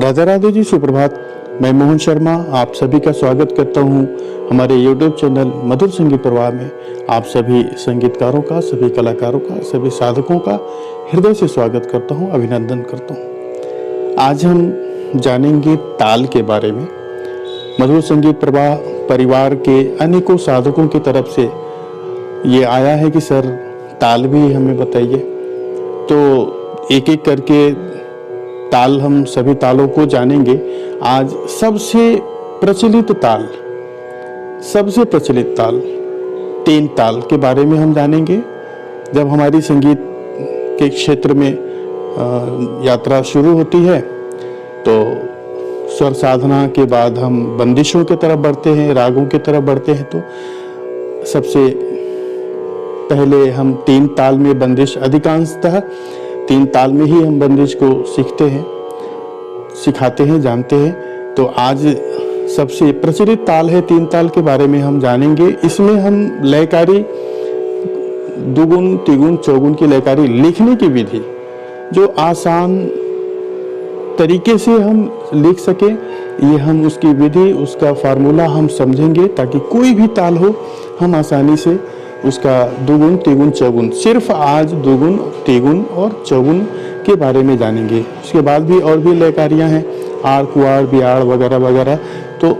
राधा राधे जी, सुप्रभात। मैं मोहन शर्मा आप सभी का स्वागत करता हूं हमारे YouTube चैनल मधुर संगीत प्रवाह में। आप सभी संगीतकारों का, सभी कलाकारों का, सभी साधकों का हृदय से स्वागत करता हूं, अभिनंदन करता हूं। आज हम जानेंगे ताल के बारे में। मधुर संगीत प्रवाह परिवार के अनेकों साधकों की तरफ से ये आया है कि सर ताल भी हमें बताइए, तो एक एक करके ताल हम सभी तालों को जानेंगे। आज सबसे प्रचलित ताल 3 ताल के बारे में हम जानेंगे। जब हमारी संगीत के क्षेत्र में यात्रा शुरू होती है तो स्वर साधना के बाद हम बंदिशों की तरफ बढ़ते हैं, रागों की तरफ बढ़ते हैं। तो सबसे पहले हम 3 ताल में बंदिश, अधिकांशतः 3 ताल में ही हम बंदिश को सीखते हैं, सिखाते हैं, जानते हैं। तो आज सबसे प्रचलित ताल है 3 ताल के बारे में हम जानेंगे। इसमें हम लयकारी, दुगुन, तिगुन, चौगुन की लयकारी लिखने की विधि जो आसान तरीके से हम लिख सके, ये हम उसकी विधि, उसका फार्मूला हम समझेंगे, ताकि कोई भी ताल हो हम आसानी से उसका दुगुन, तिगुन, चौगुन, सिर्फ आज दुगुन, तिगुन और चौगुन के बारे में जानेंगे। उसके बाद भी और भी लयकारियाँ हैं, आड़, कुआड़, बियाड़ वगैरह वगैरह। तो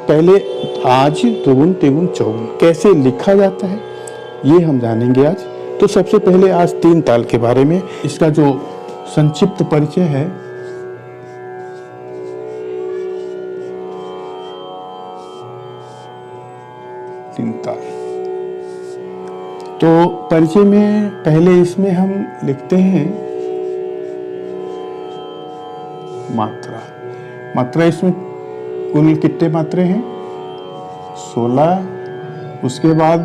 पहले आज दुगुन, तिगुन, चौगुन कैसे लिखा जाता है ये हम जानेंगे आज। तो सबसे पहले आज 3 ताल के बारे में, इसका जो संक्षिप्त परिचय है। तो परिचय में पहले इसमें हम लिखते हैं मात्रा। इसमें कुल कितने मात्रे हैं? 16। उसके बाद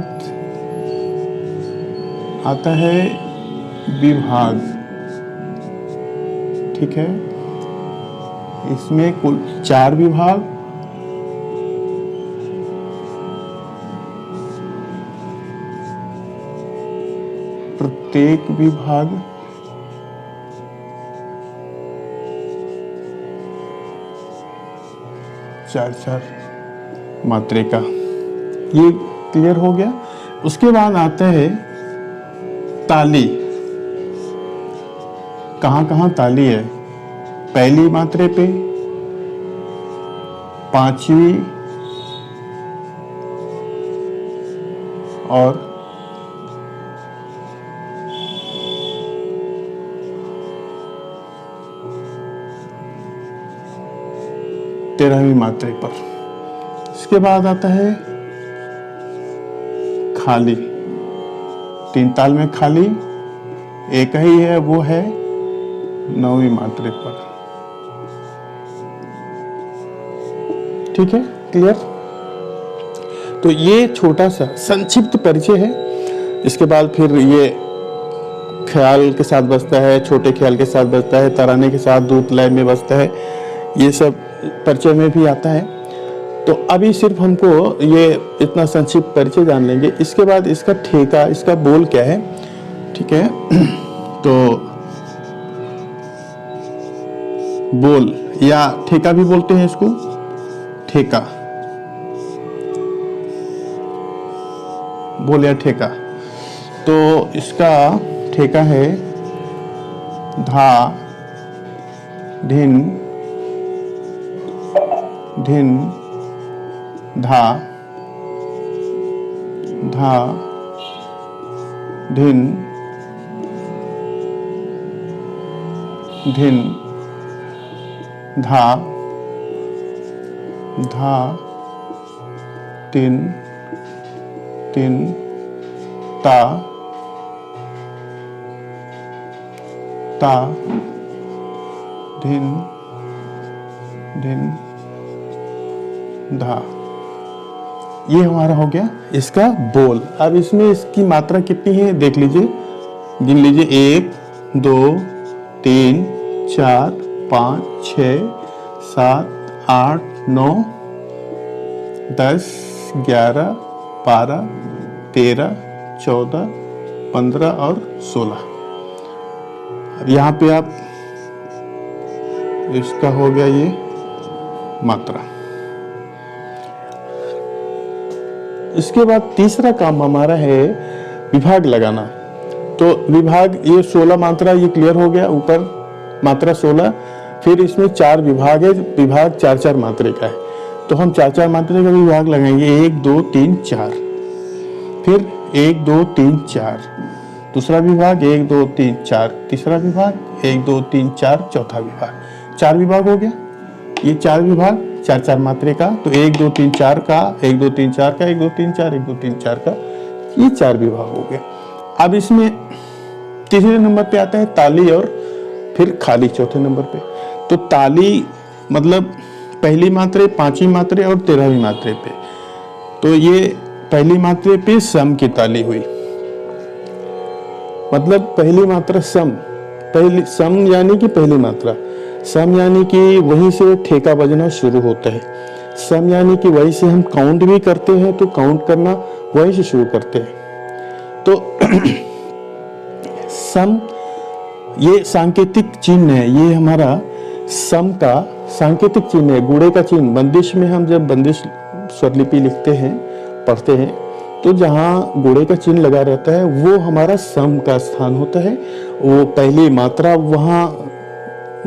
आता है विभाग, ठीक है। इसमें कुल 4 विभाग, प्रत्येक विभाग 4 मात्रे का। ये क्लियर हो गया। उसके बाद आता है ताली। कहाँ ताली है? पहली मात्रे पे, 5वीं और 13वीं मात्रे पर। इसके बाद आता है खाली। 3 ताल में खाली एक ही है, वो है 9वीं मात्रे पर। ठीक है, क्लियर। तो ये छोटा सा संक्षिप्त परिचय है। इसके बाद फिर ये ख्याल के साथ बजता है, छोटे ख्याल के साथ बजता है, तराने के साथ दूत लय में बजता है। ये सब परिचय में भी आता है। तो अभी सिर्फ हमको ये इतना संक्षिप्त परिचय जान लेंगे। इसके बाद इसका ठेका, इसका बोल क्या है, ठीक है। तो बोल या ठेका भी बोलते हैं इसको, ठेका, बोल या ठेका। तो इसका ठेका है धा, धिन, धिन, धा, धा, धिन, धिन, धा, धा, तिन, तिन, ता, ता, धिन, धिन, धा। ये हमारा हो गया इसका बोल। अब इसमें इसकी मात्रा कितनी है देख लीजिए, गिन लीजिए। 1, 2, 3, 4, 5, 6, 7, 8, 9, 10, 11, 12, 13, 14, 15 और 16। अब यहाँ पे आप इसका हो गया ये मात्रा। इसके बाद तीसरा काम हमारा है विभाग लगाना। तो विभाग, ये 16 मात्रा ये क्लियर हो गया, ऊपर मात्रा 16। फिर इसमें 4 विभाग है, विभाग 4-4 मात्रे का है। तो हम 4-4 मात्रे का विभाग लगाएंगे, 1 2 3 4। फिर 1 2 3 4, दूसरा विभाग 1 2 3 4, तीसरा विभाग 1 2 3 4, चौथा विभाग। 4 विभाग हो गया। ये 4 विभाग 4-4 मात्रे का, तो 1 2 3 4 का, 1 2 3 4 का, 1 2 3 4, 1 2 3 4 का, ये 4 विभाग हो गए। अब इसमें तीसरे नंबर पे आता है ताली और फिर खाली चौथे नंबर पे। तो ताली मतलब पहली मात्रे, 5वीं मात्रे और 13वीं मात्रे पे। तो ये पहली मात्रे पे सम की ताली हुई, मतलब पहली मात्रा सम, पहली सम यानी कि पहली मात्रा, सम यानी कि वहीं से ठेका बजना शुरू होता है। सम यानी कि वहीं से हम काउंट भी करते हैं, तो काउंट करना वहीं से शुरू करते हैं। तो सम ये सांकेतिक चिन्ह है, ये हमारा सम का सांकेतिक चिन्ह है, गुणे का चिन्ह। बंदिश में हम जब बंदिश स्वरलिपि लिखते हैं, पढ़ते हैं, तो जहाँ गुणे का चिन्ह लगा रहता है वो हमारा सम का स्थान होता है। वो पहली मात्रा वहाँ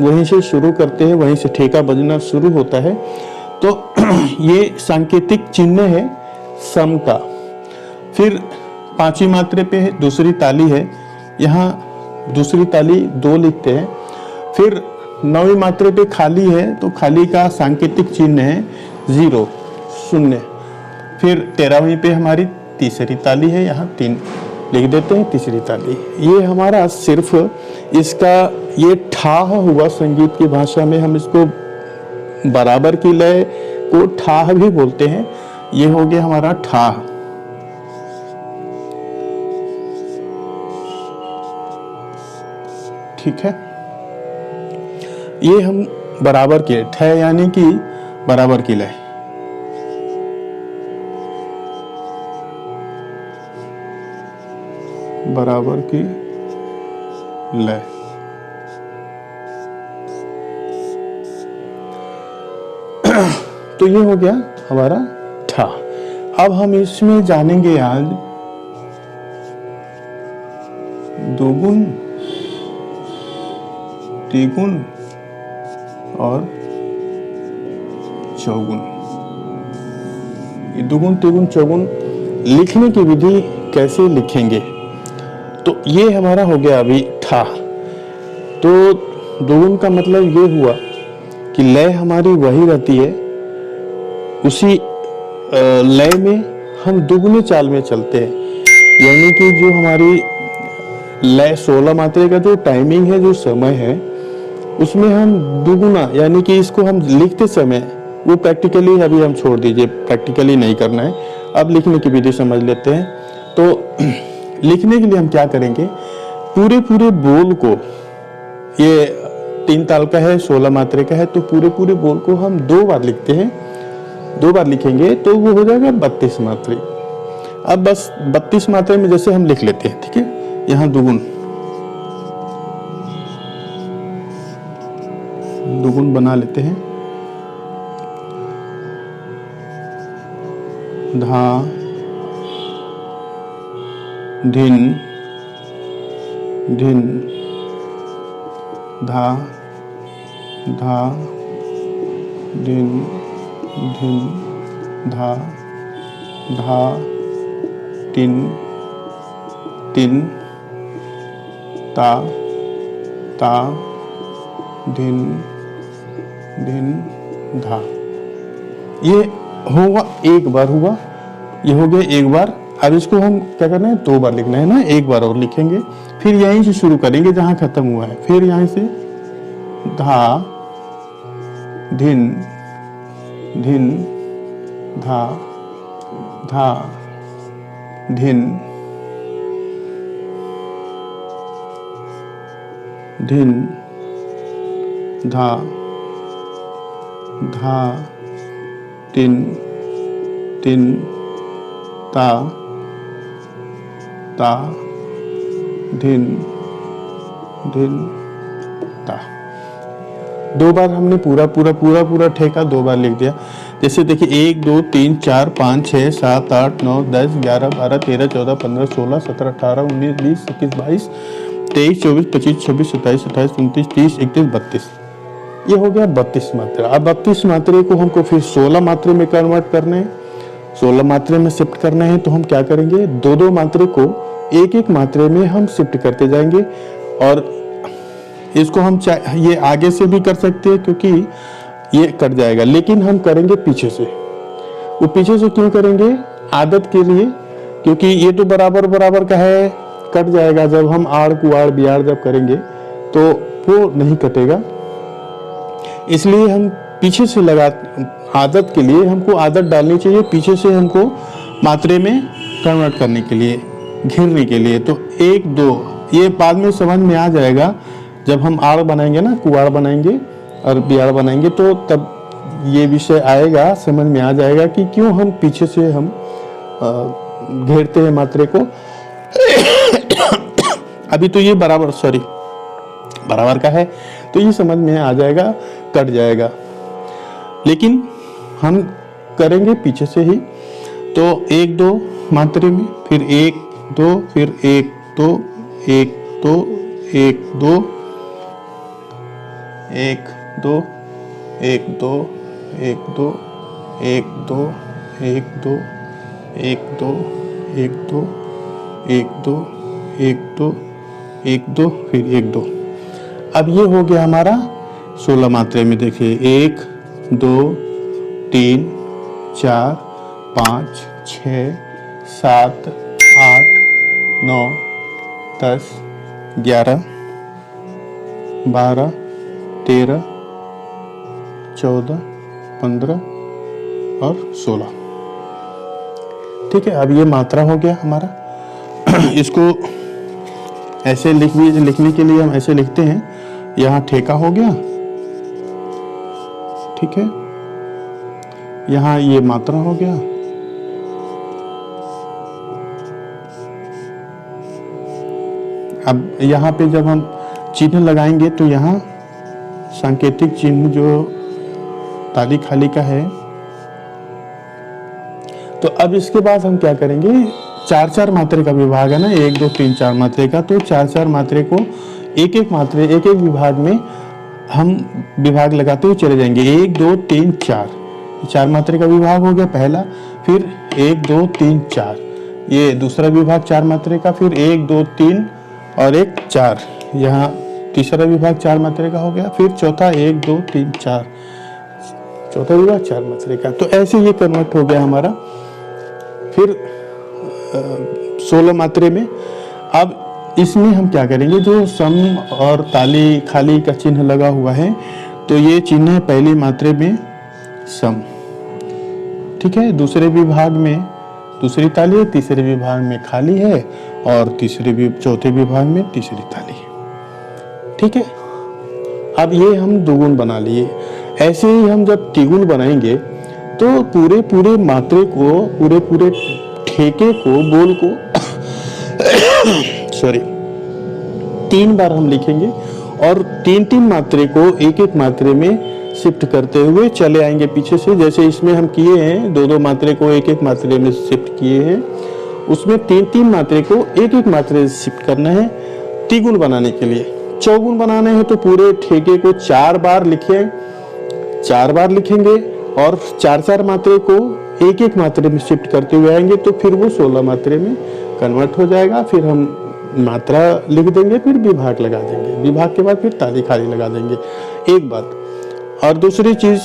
वहीं से शुरू करते हैं, वहीं से ठेका बजना शुरू होता है। तो ये सांकेतिक चिन्ह है सम का। फिर 5वीं मात्रे पे है, दूसरी ताली है, यहाँ दूसरी ताली 2 लिखते हैं। फिर 9वीं मात्रे पे खाली है, तो खाली का सांकेतिक चिन्ह है 0 0। फिर 13वीं पे हमारी तीसरी ताली है, यहाँ 3 लिख देते हैं, तीसरी ताली। ये हमारा सिर्फ इसका ये ठाह हुआ, संगीत की भाषा में हम इसको बराबर की लय को ठाह भी बोलते हैं। ये हो गया हमारा ठाह। ठीक है, ये हम बराबर की ठ यानी कि बराबर की लय। बराबर की लय। तो ये हो गया हमारा ठा। अब हम इसमें जानेंगे आज दोगुन, तिगुन और चौगुन। ये दुगुन, तिगुन, चौगुन लिखने की विधि कैसे लिखेंगे? तो ये हमारा हो गया अभी ठा। तो दोगुन का मतलब ये हुआ कि लय हमारी वही रहती है, उसी लय में हम दुगुने चाल में चलते हैं। यानी कि जो हमारी लय 16 मात्रे का जो टाइमिंग है, जो समय है, उसमें हम दुगुना, यानी कि इसको हम लिखते समय, वो प्रैक्टिकली अभी हम छोड़ दीजिए, प्रैक्टिकली नहीं करना है, अब लिखने की विधि समझ लेते हैं। तो लिखने के लिए हम क्या करेंगे, पूरे पूरे बोल को, ये 3 ताल का है, 16 मात्रे का है, तो पूरे पूरे बोल को हम 2 बार लिखते हैं। 2 बार लिखेंगे तो वो हो जाएगा 32 मात्रे। अब बस 32 मात्रे में जैसे हम लिख लेते हैं, ठीक है। यहाँ दुगुन, दुगुन बना लेते हैं। धा, धिन, धिन, धा, धा, धिन, धिन, धा, धा, तिन, तिन, ता, ता, धिन, धिन, धा। ये होगा एक बार हुआ, ये हो गया एक बार। अब इसको हम क्या करना है, 2 बार लिखना है ना, एक बार और लिखेंगे, फिर यहीं से शुरू करेंगे जहां खत्म हुआ है। फिर यहीं से धा, धिन, धिन, धा, धा, धिन, धिन, धा, धा, तिन, तिन, ता, ता, धिन, धिन, ता। 2 बार हमने पूरा ठेका 2 बार लिख दिया। जैसे देखिए 1 2 3 4 5 6 7 8 9 10 11 12 13 14 15 16 17 18 19 20 21 22 23 24 25 26 27 28 29 30 31 32। ये हो गया 32 मात्रा। अब 32 मात्रे को हमको फिर 16 मात्रे में कन्वर्ट करना है, 16 मात्रे में शिफ्ट करना है। तो हम क्या करेंगे, 2-2 मात्रे को एक मात्रे में हम शिफ्ट करते जाएंगे। और इसको हम ये आगे से भी कर सकते हैं क्योंकि ये कट जाएगा, लेकिन हम करेंगे पीछे से। वो पीछे से क्यों करेंगे, आदत के लिए, क्योंकि ये तो बराबर का है, कट जाएगा। जब हम आड़ कुआड़ बियाड़ जब करेंगे तो वो नहीं कटेगा, इसलिए हम पीछे से लगा। आदत के लिए हमको आदत डालनी चाहिए पीछे से हमको मात्रे में कन्वर्ट करने के लिए, घेरने के लिए। तो 1 2 ये बाद में समझ में आ जाएगा जब हम आड़ बनाएंगे ना, कुआड़ बनाएंगे और बियाड़ बनाएंगे, तो तब ये विषय आएगा, समझ में आ जाएगा कि क्यों हम पीछे से हम घेरते हैं मात्रे को। अभी तो ये बराबर का है, तो ये समझ में आ जाएगा, कट जाएगा। लेकिन हम करेंगे पीछे से ही। तो 1 2 मात्रे में, फिर 1 2, फिर 1 2 1 2 1 2 1 2 1 2 1 2 1 2 1 2 1 2 1 2 1 2 1 2 1 2, फिर 1 2। अब ये हो गया हमारा 16 मात्रे में। देखिए 1 2 3 4 5 6 7 8 9 10 11 12 13 14 15 और 16। ठीक है, अब ये मात्रा हो गया हमारा। इसको ऐसे लिखने के लिए हम ऐसे लिखते हैं, यहाँ ठेका हो गया, ठीक है, यहाँ ये मात्रा हो गया, अब यहाँ पे जब हम चिन्ह लगाएंगे तो यहाँ सांकेतिक चिन्ह जो ताली खाली का है। तो अब इसके बाद हम क्या करेंगे, 4-4 मात्रे का विभाग है ना, 1 2 3 4 मात्रे का, तो 4-4 मात्रे को एक विभाग में हम विभाग लगाते हुए चले जाएंगे। 1 2 3 4, 4 मात्रे का विभाग हो गया पहला, फिर 1 2 3 4, ये दूसरा विभाग 4 मात्रे का, फिर 1 2 3 और 1 4, यहाँ तीसरा विभाग 4 मात्रे का हो गया, फिर चौथा 1 2 3 4, चौथा विभाग 4 मात्रे का। तो ऐसे ये कन्वर्ट हो गया हमारा। फिर 16 मात्रे में। अब इसमें हम क्या करेंगे, जो सम और ताली खाली का चिन्ह लगा हुआ है, तो ये चिन्ह है पहली मात्रे में सम, ठीक है, दूसरे विभाग में दूसरी ताली है, तीसरे विभाग में खाली है, और चौथे विभाग में तीसरी ताली है। ठीक है, अब ये हम दुगुन बना लिए। ऐसे ही हम जब तिगुन बनाएंगे तो पूरे मात्रे को, पूरे ठेके को, बोल को सॉरी 3 बार हम लिखेंगे, और 3 मात्रे को एक मात्रे में शिफ्ट करते हुए चले आएंगे पीछे से। जैसे इसमें हम किए हैं, 2 मात्रे को एक मात्रे में शिफ्ट किए हैं, उसमें 3 मात्रे को एक मात्रे से शिफ्ट करना है तिगुन बनाने के लिए। चौगुन बनाने हैं तो पूरे ठेके को 4 बार लिखेंगे, और 4 मात्रे को एक मात्रे में शिफ्ट करते हुए आएंगे, तो फिर वो 16 मात्रे में कन्वर्ट हो जाएगा। फिर हम मात्रा लिख देंगे, फिर विभाग लगा देंगे, विभाग के बाद फिर ताली खाली लगा देंगे। एक बात, और दूसरी चीज,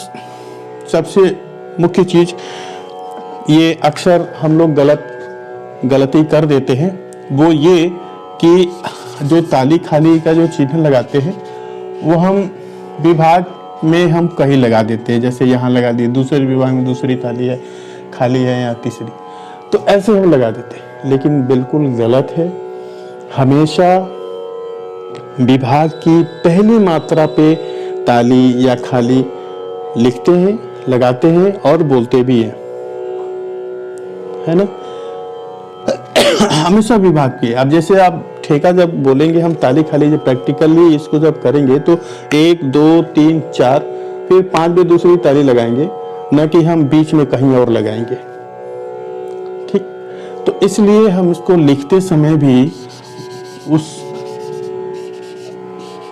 सबसे मुख्य चीज, ये अक्सर हम लोग गलती कर देते हैं, वो ये कि जो ताली खाली का जो चिन्ह लगाते हैं वो हम विभाग में हम कहीं लगा देते हैं। जैसे यहाँ लगा दिए, दूसरे विभाग में दूसरी ताली है, खाली है या तीसरी, तो ऐसे हम लगा देते हैं, लेकिन बिल्कुल गलत है। हमेशा विभाग की पहली मात्रा पे ताली या खाली लिखते हैं, लगाते हैं और बोलते भी हैं, है ना, हमेशा विभाग की। अब जैसे आप ठेका जब बोलेंगे हम ताली खाली, जब प्रैक्टिकली इसको जब करेंगे तो 1 2 3 4 फिर 5 में दूसरी ताली लगाएंगे, न कि हम बीच में कहीं और लगाएंगे। ठीक, तो इसलिए हम इसको लिखते समय भी उस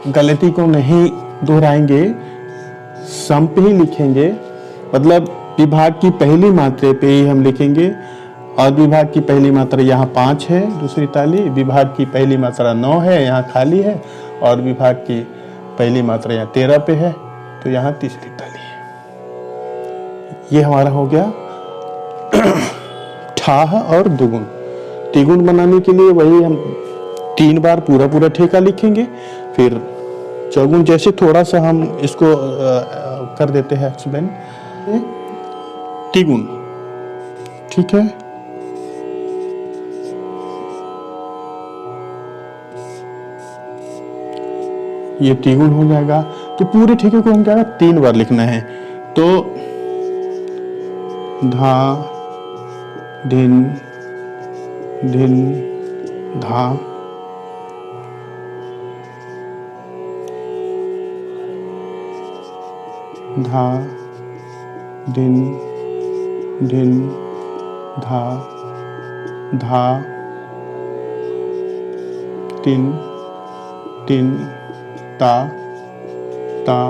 गलती को नहीं दोहराएंगे, सम पे ही लिखेंगे। मतलब विभाग की पहली मात्रा पे ही हम लिखेंगे, और विभाग की पहली मात्रा यहाँ 5 है, दूसरी ताली, विभाग की पहली मात्रा 9 है, यहाँ खाली है, और विभाग की पहली मात्रा यहाँ 13 पे है, तो यहाँ तीसरी ताली है। ये हमारा हो गया ठाह और दुगुन। तिगुन बनाने के लिए वही हम 3 बार पूरा ठेका लिखेंगे, फिर चौगुन जैसे थोड़ा सा हम इसको कर देते हैं एक्सप्लेन। तिगुन, ठीक है, ये तिगुन हो जाएगा। तो पूरे ठेके को हम क्या 3 बार लिखना है। तो धा धिन धिन धा, धा धिन धिन धा, धा तिन तिन ता ता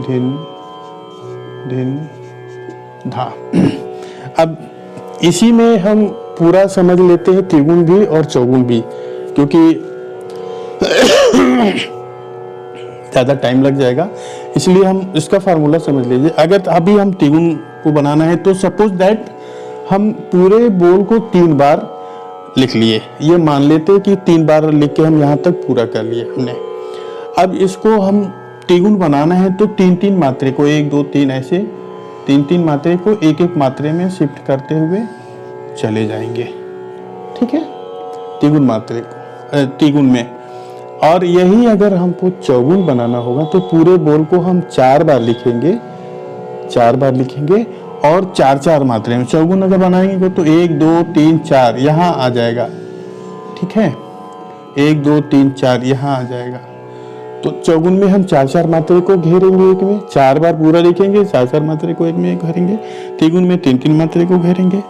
धिन धिन धा। अब इसी में हम पूरा समझ लेते हैं त्रिगुण भी और चौगुन भी, क्योंकि ज़्यादा टाइम लग जाएगा, इसलिए हम इसका फार्मूला समझ लीजिए। अगर अभी हम त्रिगुण को बनाना है तो सपोज दैट हम पूरे बोल को 3 बार लिख लिए, ये मान लेते हैं कि 3 बार लिख के हम यहाँ तक पूरा कर लिए हमने। अब इसको हम त्रिगुण बनाना है तो 3-3 मात्रे को, 1 2 3 ऐसे 3-3 मात्रे को एक मात्रे में शिफ्ट करते हुए चले जाएंगे। ठीक है, त्रिगुण मात्रे को त्रिगुण में। और यही अगर हमको चौगुन बनाना होगा तो पूरे बोल को हम 4 बार लिखेंगे, 4 बार लिखेंगे, और 4-4 मात्रे में। चौगुन अगर बनाएंगे तो 1 2 3 4 यहाँ आ जाएगा। ठीक है, 1 2 3 4 यहाँ आ जाएगा। तो चौगुन में हम 4-4 मात्रे को घेरेंगे, एक में 4 बार पूरा लिखेंगे, 4-4 मात्रे को एक में घेरेंगे। त्रिगुण में 3-3 मात्रे को घेरेंगे,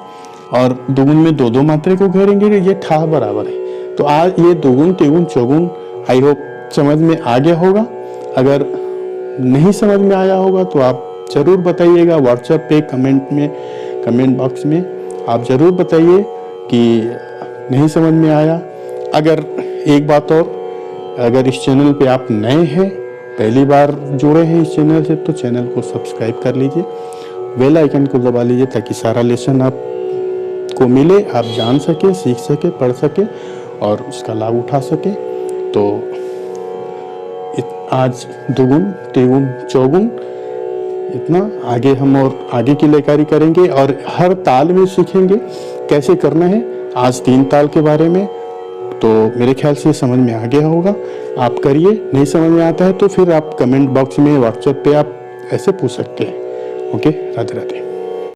और दुगुन में 2-2 मात्रे को घेरेंगे। ये ठा बराबर है। तो आज ये दुगुन त्रिगुण चौगुन आई होप समझ में आ गया होगा। अगर नहीं समझ में आया होगा तो आप जरूर बताइएगा व्हाट्सएप पे, कमेंट बॉक्स में आप जरूर बताइए कि नहीं समझ में आया। अगर एक बात और, अगर इस चैनल पे आप नए हैं, पहली बार जुड़े हैं इस चैनल से, तो चैनल को सब्सक्राइब कर लीजिए, बेल आइकन को दबा लीजिए, ताकि सारा लेसन आपको मिले, आप जान सके, सीख सके, पढ़ सके और उसका लाभ उठा सके। तो आज दुगुन त्रिगुण चौगुन इतना, आगे हम और आगे की लेकारी करेंगे और हर ताल में सीखेंगे कैसे करना है। आज 3 ताल के बारे में तो मेरे ख्याल से समझ में आ गया होगा। आप करिए, नहीं समझ में आता है तो फिर आप कमेंट बॉक्स में, व्हाट्सएप पे आप ऐसे पूछ सकते हैं। ओके, राधे राधे।